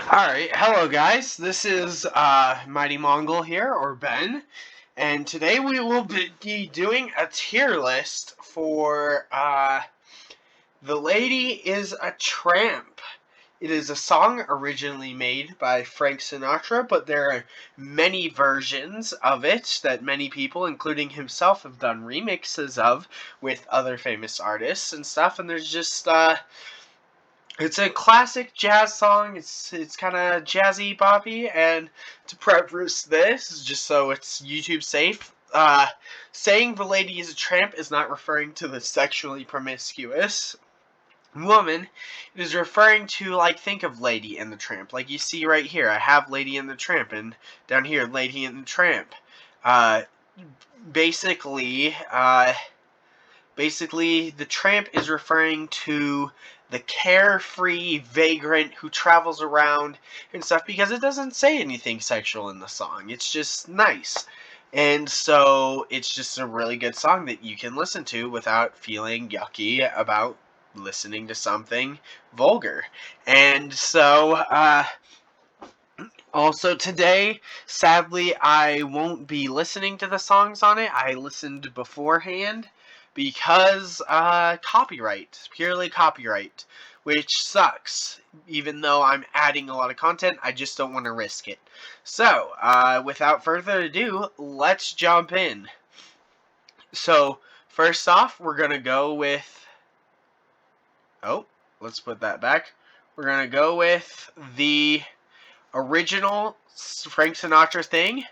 Alright, hello guys, this is Mighty Mongol here, or Ben, and today we will be doing a tier list for The Lady is a Tramp. It is a song originally made by Frank Sinatra, but there are many versions of it that many people, including himself, have done remixes of with other famous artists and stuff, and there's just it's a classic jazz song. It's kind of jazzy, boppy, and to preface this, just so it's YouTube safe, saying the lady is a tramp is not referring to the sexually promiscuous woman. It is referring to, like, think of Lady and the Tramp. Like you see right here, I have Lady and the Tramp, and down here, Lady and the Tramp. Uh, basically, Basically, the tramp is referring to the carefree vagrant who travels around and stuff, because it doesn't say anything sexual in the song. It's just nice. And so it's just a really good song that you can listen to without feeling yucky about listening to something vulgar. And so, also today, sadly, I won't be listening to the songs on it. I listened beforehand because copyright, purely copyright, which sucks. Even though I'm adding a lot of content, I just don't want to risk it. So, without further ado, let's jump in. So, first off, we're going to go with... Oh, let's put that back. We're going to go with the original Frank Sinatra thing,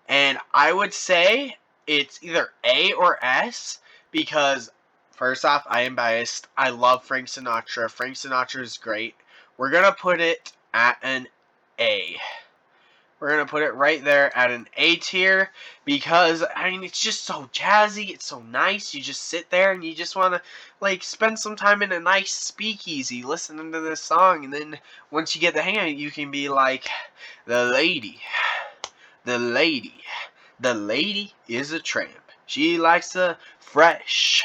and I would say it's either A or S, because first off, I am biased. I love Frank Sinatra. Frank Sinatra is great. We're gonna put it at an A. We're going to put it right there at an A tier, because, I mean, it's just so jazzy, it's so nice. You just sit there and you just want to, like, spend some time in a nice speakeasy listening to this song, and then once you get the hang of it, you can be like, the lady is a tramp. She likes the fresh,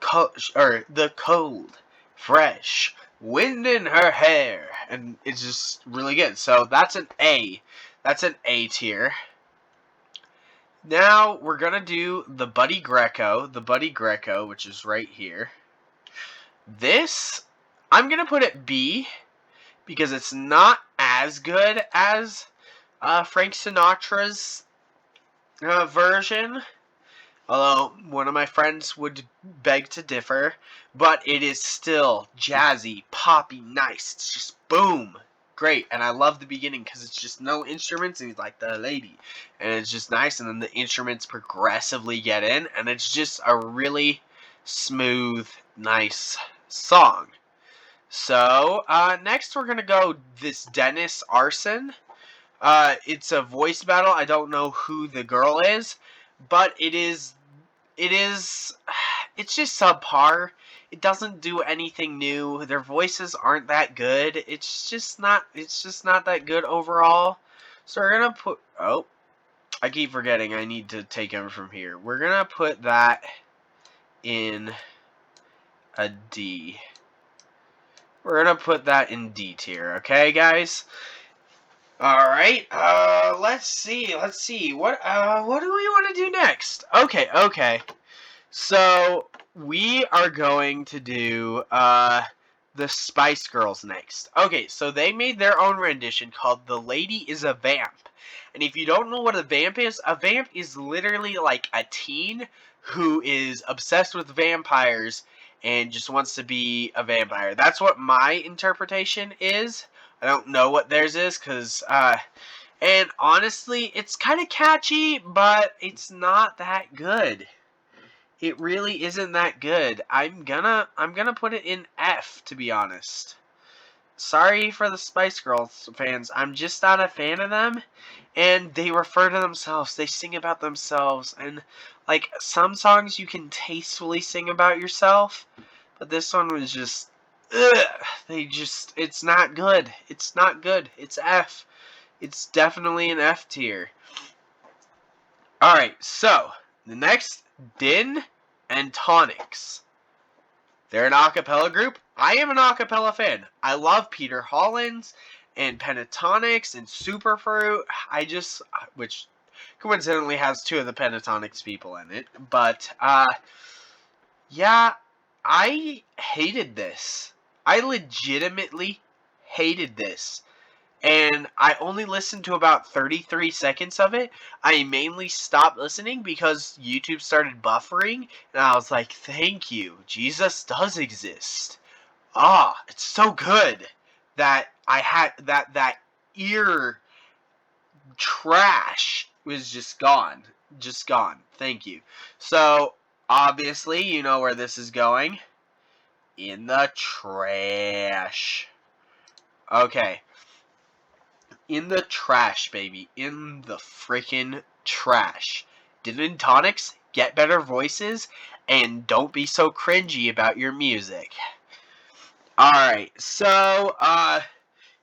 the cold, fresh wind in her hair, and it's just really good. So that's an A. That's an A tier. Now we're gonna do the Buddy Greco, which is right here. This, I'm gonna put it B, because it's not as good as Frank Sinatra's version. Although, one of my friends would beg to differ, but it is still jazzy, poppy, nice. It's just boom, great. And I love the beginning because it's just no instruments, and he's like, the lady. And it's just nice, and then the instruments progressively get in, and it's just a really smooth, nice song. So, next we're going to go this Dennis Arson. It's a voice battle. I don't know who the girl is, but it's just subpar. It doesn't do anything new. Their voices aren't that good. It's just not that good overall. So we're gonna put, oh, I keep forgetting I need to take them from here. We're gonna put that in a D. We're gonna put that in D tier, okay, guys? Alright, let's see, what do we want to do next? Okay, so, we are going to do, the Spice Girls next. Okay, so they made their own rendition called The Lady is a Vamp. And if you don't know what a vamp is literally like a teen who is obsessed with vampires and just wants to be a vampire. That's what my interpretation is. I don't know what theirs is, because, and honestly, it's kind of catchy, but it's not that good. It really isn't that good. I'm gonna put it in F, to be honest. Sorry for the Spice Girls fans. I'm just not a fan of them, and they refer to themselves. They sing about themselves, and, like, some songs you can tastefully sing about yourself, but this one was just, ugh, it's not good. It's not good. It's F. It's definitely an F tier. Alright, so, the next, Din and Tonics. They're an a cappella group. I am an acapella fan. I love Peter Hollins and Pentatonics and Superfruit. Which coincidentally has two of the Pentatonics people in it. But, yeah, I hated this. I legitimately hated this. And I only listened to about 33 seconds of it. I mainly stopped listening because YouTube started buffering, and I was like, thank you, Jesus does exist. It's so good that I had that ear trash was just gone. Just gone. Thank you. So, obviously, you know where this is going. In the trash. Okay. In the trash, baby. In the freaking trash. Didn't Tonics get better voices? And don't be so cringy about your music. Alright, so,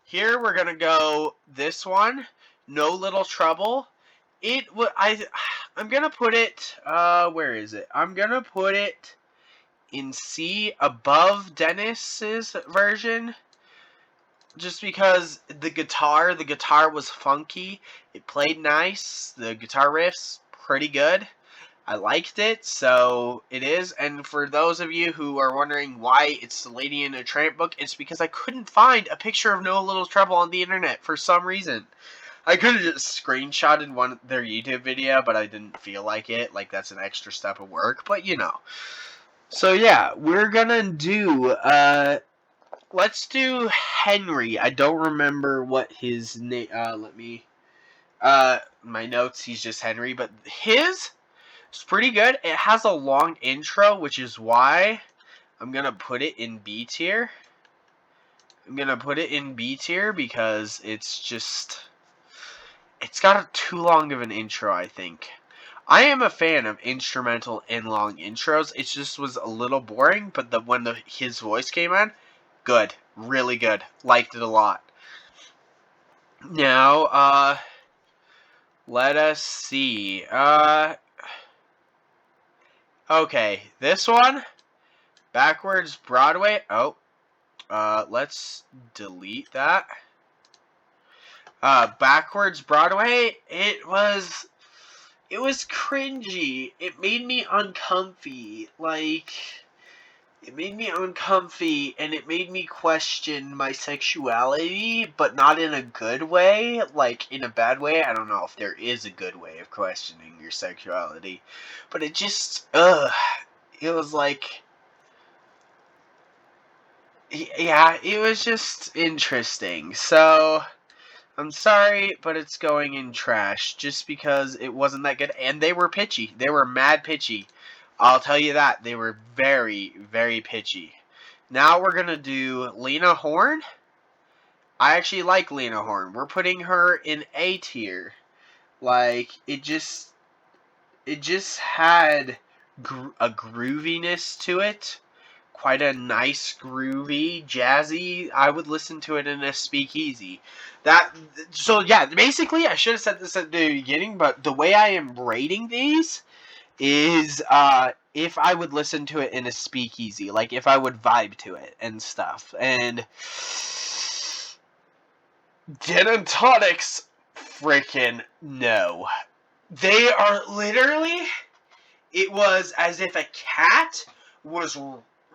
here we're gonna go this one. No Little Trouble. I'm gonna put it, where is it? I'm gonna put it in C above Dennis's version. Just because the guitar was funky. It played nice. The guitar riffs, pretty good. I liked it, so it is. And for those of you who are wondering why it's the Lady in a Tramp book, it's because I couldn't find a picture of No Little Trouble on the internet for some reason. I could have just screenshotted their YouTube video, but I didn't feel like it. Like, that's an extra step of work, but you know. So yeah, we're gonna do, let's do Henry. I don't remember what his name, my notes, he's just Henry, but his is pretty good. It has a long intro, which is why I'm gonna put it in B tier. I'm gonna put it in B tier because it's got too long of an intro, I think. I am a fan of instrumental and long intros. It just was a little boring, but when his voice came on, good. Really good. Liked it a lot. Now, let us see. Okay, this one, Backwards Broadway. Let's delete that. Backwards Broadway, it was cringy. It made me uncomfy. It made me uncomfy, and it made me question my sexuality, but not in a good way, like in a bad way. I don't know if there is a good way of questioning your sexuality, but it just, it was like, yeah, it was just interesting. So, I'm sorry, but it's going in trash, just because it wasn't that good, and they were pitchy. They were mad pitchy. I'll tell you that. They were very, very pitchy. Now we're going to do Lena Horne. I actually like Lena Horne. We're putting her in A tier. Like, it just had a grooviness to it. Quite a nice, groovy, jazzy. I would listen to it in a speakeasy. So yeah, basically, I should have said this at the beginning, but the way I am rating these is, if I would listen to it in a speakeasy, like if I would vibe to it and stuff. And Gin and Tonics, freaking no. They are literally, it was as if a cat was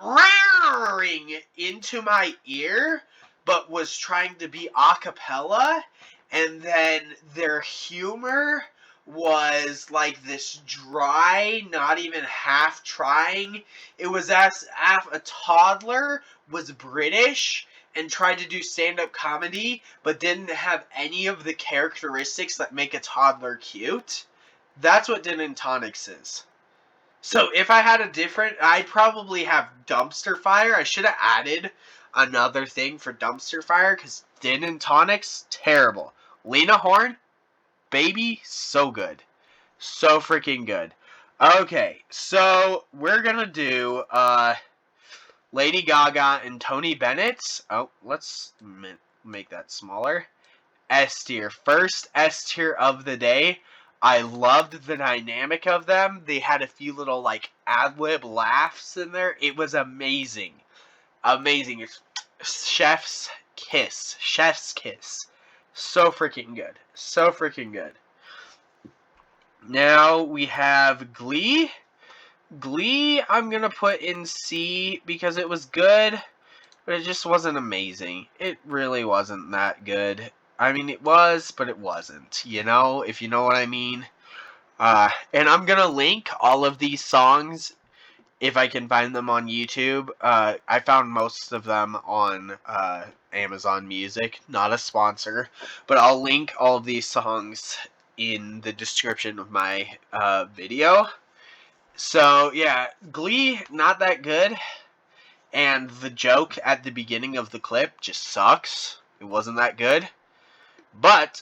roaring into my ear, but was trying to be a cappella, and then their humor was like this dry, not even half trying. It was as if a toddler was British and tried to do stand-up comedy, but didn't have any of the characteristics that make a toddler cute. That's what Din and Tonics is. So if I had a different, I'd probably have Dumpster Fire. I should have added another thing for Dumpster Fire, because Din and Tonics, terrible. Lena Horne, baby, so good. So freaking good. Okay, so we're gonna do, Lady Gaga and Tony Bennett. Oh, let's make that smaller. S tier. First S tier of the day. I loved the dynamic of them. They had a few little, like, ad-lib laughs in there. It was amazing. amazing. It's chef's kiss. Chef's kiss. So freaking good. So freaking good. Now we have Glee. Glee, I'm going to put in C because it was good, but it just wasn't amazing. It really wasn't that good. I mean, it was, but it wasn't, you know, if you know what I mean. And I'm going to link all of these songs if I can find them on YouTube. I found most of them on Amazon Music, not a sponsor, but I'll link all of these songs in the description of my video. So, yeah, Glee, not that good, and the joke at the beginning of the clip just sucks. It wasn't that good, but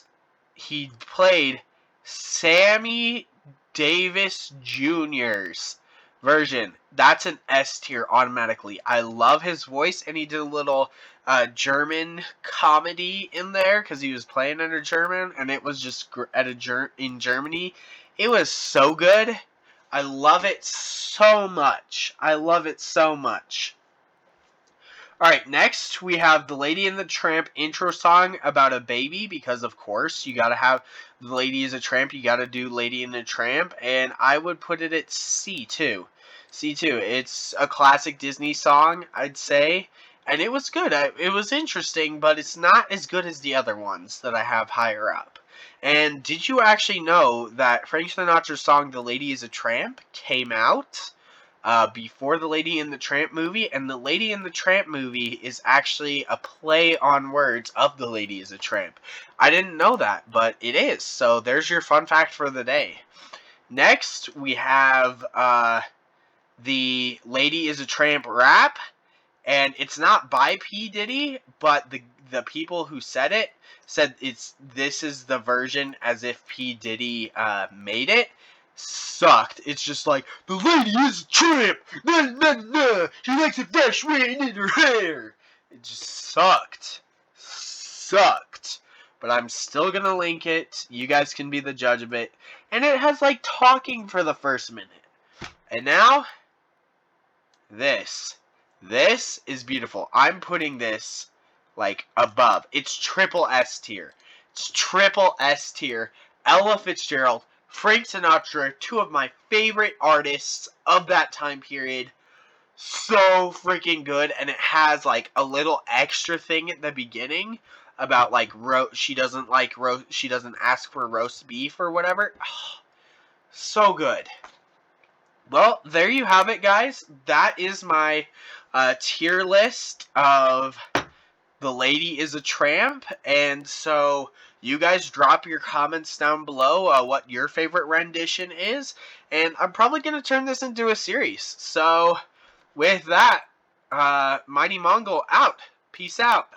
he played Sammy Davis Jr.'s version. That's an S tier automatically. I love his voice, and he did a little German comedy in there because he was playing in a German, and it was just in Germany. It was so good. I love it so much. I love it so much. Alright, next we have the Lady and the Tramp intro song about a baby, because of course you gotta have the Lady is a Tramp, you gotta do Lady and the Tramp, and I would put it at C2. C2. It's a classic Disney song, I'd say, and it was good. It was interesting, but it's not as good as the other ones that I have higher up. And did you actually know that Frank Sinatra's song The Lady is a Tramp came out before the Lady and the Tramp movie, and the Lady and the Tramp movie is actually a play on words of the Lady is a Tramp. I didn't know that, but it is. So there's your fun fact for the day. Next, we have the Lady is a Tramp rap, and it's not by P. Diddy, but the people who said it said this is the version as if P. Diddy made it. Sucked. It's just like, the lady is a tramp! Nah, nah, nah! She likes it fresh rain in her hair! It just sucked. Sucked. But I'm still gonna link it. You guys can be the judge of it. And it has, like, talking for the first minute. And now, this. This is beautiful. I'm putting this, like, above. It's triple S tier. It's triple S tier. Ella Fitzgerald, Frank Sinatra, two of my favorite artists of that time period. So freaking good, and it has like a little extra thing at the beginning about like she doesn't ask for roast beef or whatever. Oh, so good. Well, there you have it, guys. That is my tier list of The Lady is a Tramp, and so you guys drop your comments down below what your favorite rendition is, and I'm probably going to turn this into a series. So, with that, Mighty Mongol out. Peace out.